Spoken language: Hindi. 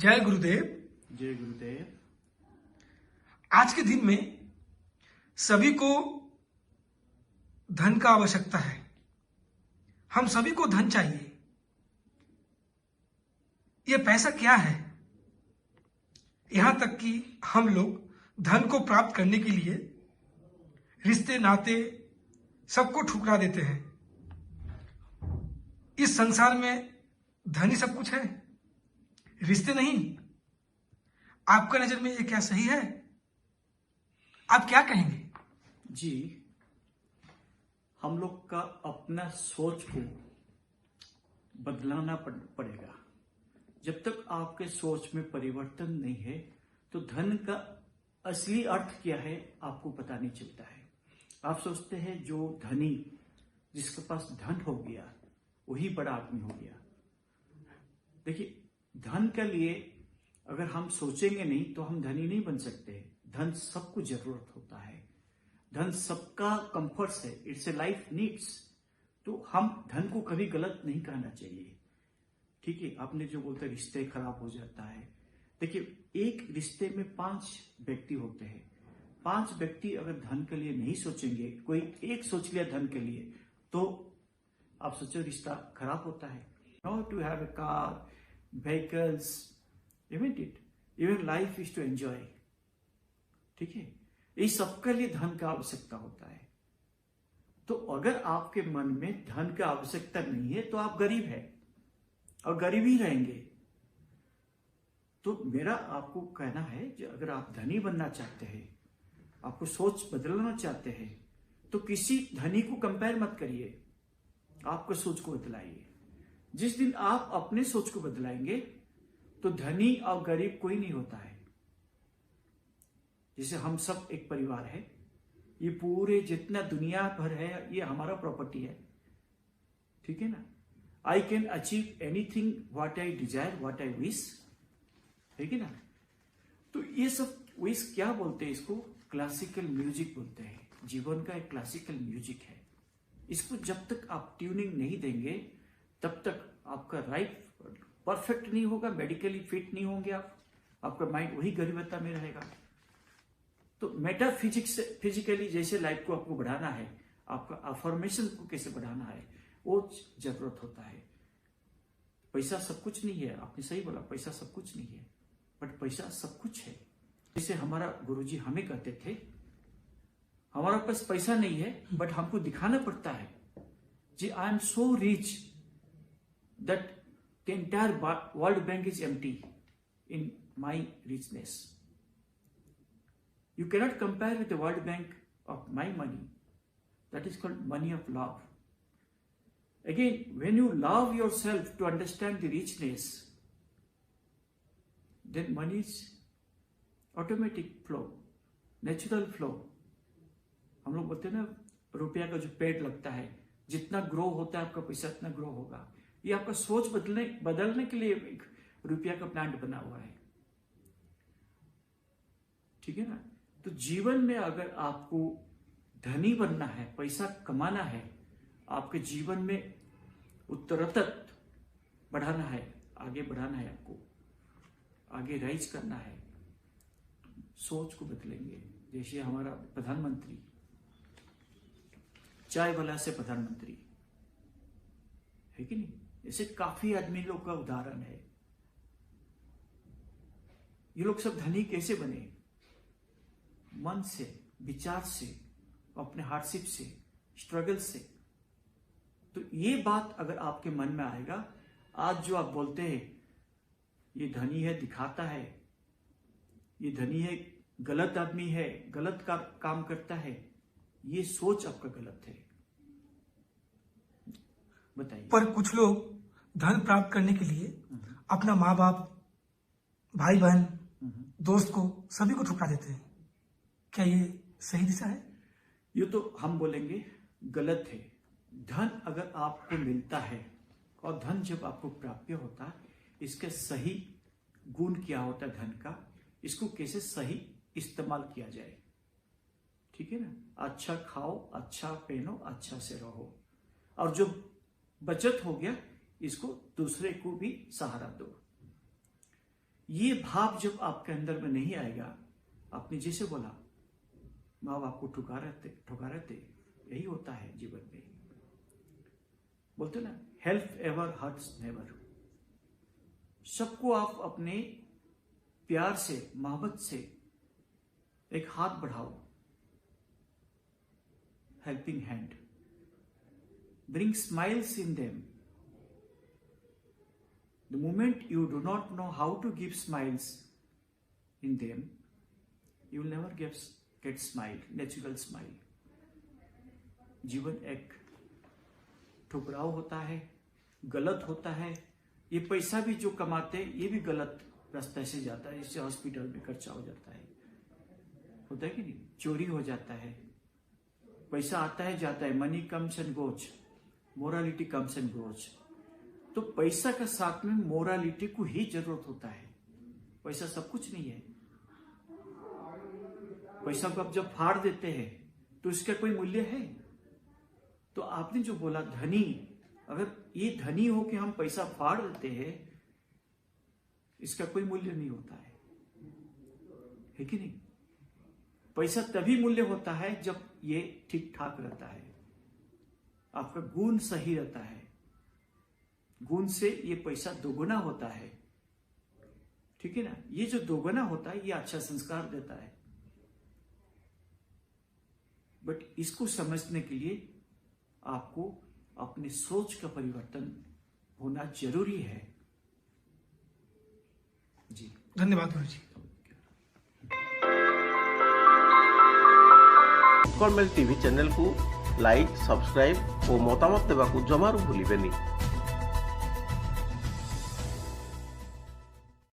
जय गुरुदेव। जय गुरुदेव। आज के दिन में सभी को धन का आवश्यकता है। हम सभी को धन चाहिए। ये पैसा क्या है? यहां तक कि हम लोग धन को प्राप्त करने के लिए रिश्ते नाते सबको ठुकरा देते हैं। इस संसार में धन ही सब कुछ है, रिश्ते नहीं। आपका नजर में ये क्या सही है? आप क्या कहेंगे? जी, हम लोग का अपना सोच को बदलाना पड़ेगा। जब तक आपके सोच में परिवर्तन नहीं है तो धन का असली अर्थ क्या है आपको पता नहीं चलता है। आप सोचते हैं जो धनी, जिसके पास धन हो गया वही बड़ा आदमी हो गया। देखिए, धन के लिए अगर हम सोचेंगे नहीं तो हम धनी नहीं बन सकते। धन सबको जरूरत होता है, धन सबका कंफर्ट है, इट्स ए लाइफ नीड्स। तो हम धन को कभी गलत नहीं कहना चाहिए। ठीक है, आपने जो बोलते रिश्ते खराब हो जाता है। देखिए, एक रिश्ते में 5 व्यक्ति होते हैं। 5 व्यक्ति अगर धन के लिए नहीं सोचेंगे, कोई एक सोच लिया धन के लिए, तो आप सोचो रिश्ता खराब होता है। Not to have a car, vehicles, event it, even life is to enjoy. ठीक है, इस सबके लिए धन का आवश्यकता होता है। तो अगर आपके मन में धन का आवश्यकता नहीं है तो आप गरीब हैं और गरीब ही रहेंगे। तो मेरा आपको कहना है कि अगर आप धनी बनना चाहते हैं, आपको सोच बदलना चाहते हैं, तो किसी धनी को कंपेयर मत करिए, आपको सोच को बदलाइए। जिस दिन आप अपने सोच को बदलाएंगे तो धनी और गरीब कोई नहीं होता है। जैसे हम सब एक परिवार है, ये पूरे जितना दुनिया भर है ये हमारा प्रॉपर्टी है। ठीक है ना। I can achieve anything what I Dzire, what I wish. ठीक है ना। तो ये सब विश क्या बोलते हैं, इसको क्लासिकल म्यूजिक बोलते हैं। जीवन का एक क्लासिकल म्यूजिक है। इसको जब तक आप ट्यूनिंग नहीं देंगे तब तक आपका लाइफ परफेक्ट नहीं होगा, मेडिकली फिट नहीं होंगे आप, आपका माइंड वही गरीबता में रहेगा। तो मेटाफिजिक्स फिजिकली जैसे लाइफ को आपको बढ़ाना है, आपका अफर्मेशन को कैसे बढ़ाना है, वो जरूरत होता है। पैसा सब कुछ नहीं है, आपने सही बोला, पैसा सब कुछ नहीं है, बट पैसा सब कुछ है। जैसे हमारा गुरुजी हमें कहते थे, हमारा पास पैसा नहीं है बट हमको दिखाना पड़ता है जी, I am so rich that the entire world bank is empty in my richness. You cannot compare with the World Bank of my money. That is called money of love. Again, when you love yourself to understand the richness, then money is automatic flow, natural flow. हम लोग बोलते हैं ना, रुपया का जो पेड़ लगता है, जितना ग्रो होता है आपका पैसा उतना ग्रो होगा। ये आपका सोच बदलने के लिए एक रुपया का प्लांट बना हुआ है। ठीक है ना। तो जीवन में अगर आपको धनी बनना है, पैसा कमाना है, आपके जीवन में उत्तरोत्तर बढ़ाना है, आगे बढ़ाना है, आपको आगे राइज करना है, सोच को बदलेंगे। जैसे हमारा प्रधानमंत्री, चाय वाला से प्रधानमंत्री है कि नहीं, ऐसे काफी आदमी लोग का उदाहरण है। ये लोग सब धनी कैसे बने? मन से, विचार से, अपने हार्डशिप से, स्ट्रगल से। तो ये बात अगर आपके मन में आएगा, आज जो आप बोलते हैं ये धनी है, दिखाता है, ये धनी है, गलत आदमी है, गलत काम करता है, ये सोच आपका गलत है। बताइए। पर कुछ लोग धन प्राप्त करने के लिए अपना माँ बाप, भाई बहन, दोस्त को, सभी को ठुकरा देते हैं। क्या ये सही दिशा है? ये तो हम बोलेंगे गलत है। धन अगर आपको मिलता है और धन जब आपको प्राप्य होता है, इसका सही गुण क्या होता है धन का, इसको कैसे सही इस्तेमाल किया जाए। ठीक है ना। अच्छा खाओ, अच्छा पहनो, अच्छा से रहो, और जो बचत हो गया इसको दूसरे को भी सहारा दो। ये भाव जब आपके अंदर में नहीं आएगा, आपने जैसे बोला माँ बाप को ठुकरा थे, यही होता है जीवन में। बोलते ना, हेल्प एवर हर्ट्स नेवर। सबको आप अपने प्यार से, मोहब्बत से एक हाथ बढ़ाओ, helping hand, bring smiles in them. The moment you do not know how to give smiles in them, you will never get smile, natural smile. जीवन एक ठुकराव होता है, गलत होता है। ये पैसा भी जो कमाते ये भी गलत रास्ते से जाता है, इससे हॉस्पिटल में खर्चा हो जाता है, होता है कि नहीं? चोरी हो जाता है, पैसा आता है जाता है, money comes and goes, morality comes and goes. तो पैसा के साथ में मोरालिटी को ही जरूरत होता है, पैसा सब कुछ नहीं है। पैसा को आप जब फाड़ देते हैं तो इसका कोई मूल्य है? तो आपने जो बोला धनी, अगर ये धनी हो कि हम पैसा फाड़ देते हैं, इसका कोई मूल्य नहीं होता है कि नहीं? पैसा तभी मूल्य होता है जब ये ठीक ठाक रहता है, आपका गुण सही रहता है, गुण से ये पैसा दोगुना होता है, ठीक है ना? ये जो दोगुना होता है ये अच्छा संस्कार देता है। बट इसको समझने के लिए आपको अपनी सोच का परिवर्तन होना जरूरी है। जी धन्यवाद गुरु जी। उत्कल मेल टीवी चैनल को लाइक, सब्सक्राइब और मतामत देवाक जमारू भूलिबेनी।